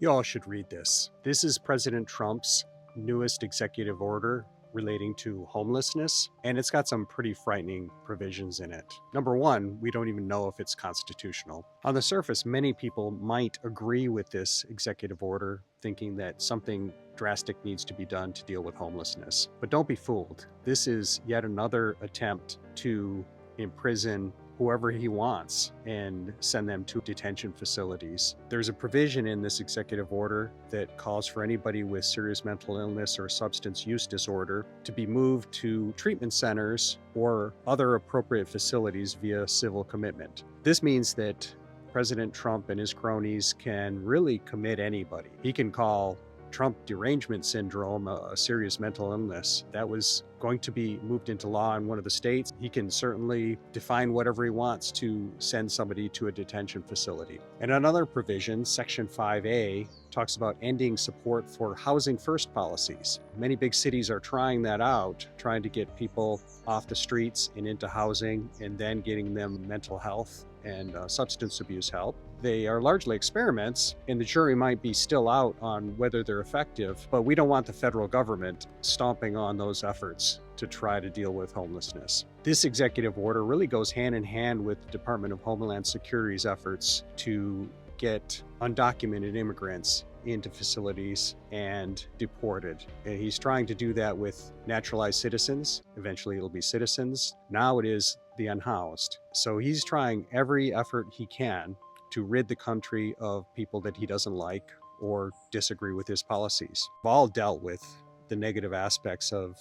You all should read this. This is President Trump's newest executive order relating to homelessness, and it's got some pretty frightening provisions in it. Number one, we don't even know if it's constitutional. On the surface, many people might agree with this executive order, thinking that something drastic needs to be done to deal with homelessness. But don't be fooled. This is yet another attempt to imprison whoever he wants and send them to detention facilities. There's a provision in this executive order that calls for anybody with serious mental illness or substance use disorder to be moved to treatment centers or other appropriate facilities via civil commitment. This means that President Trump and his cronies can really commit anybody. He can call Trump derangement syndrome a serious mental illness. That was going to be moved into law in one of the states. He can certainly define whatever he wants to send somebody to a detention facility. And another provision, Section 5A, talks about ending support for housing first policies. Many big cities are trying that out, trying to get people off the streets and into housing and then getting them mental health and substance abuse help. They are largely experiments, and the jury might be still out on whether they're effective, but we don't want the federal government stomping on those efforts to try to deal with homelessness. This executive order really goes hand in hand with the Department of Homeland Security's efforts to get undocumented immigrants into facilities and deported. And he's trying to do that with naturalized citizens. Eventually it'll be citizens. Now it is the unhoused. So he's trying every effort he can to rid the country of people that he doesn't like or disagree with his policies. We've all dealt with the negative aspects of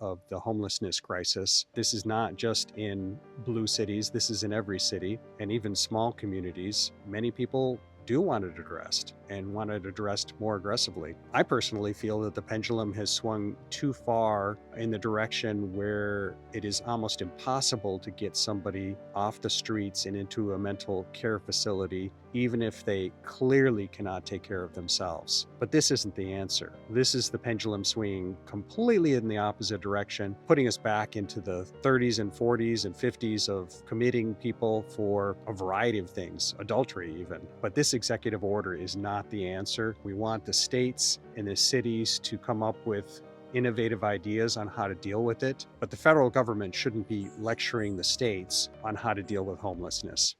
the homelessness crisis. This is not just in blue cities, this is in every city and even small communities. Many people do want it addressed and want it addressed more aggressively. I personally feel that the pendulum has swung too far in the direction where it is almost impossible to get somebody off the streets and into a mental care facility, even if they clearly cannot take care of themselves. But this isn't the answer. This is the pendulum swinging completely in the opposite direction, putting us back into the 30s and 40s and 50s of committing people for a variety of things, adultery even. But this executive order is not the answer. We want the states and the cities to come up with innovative ideas on how to deal with it, but the federal government shouldn't be lecturing the states on how to deal with homelessness.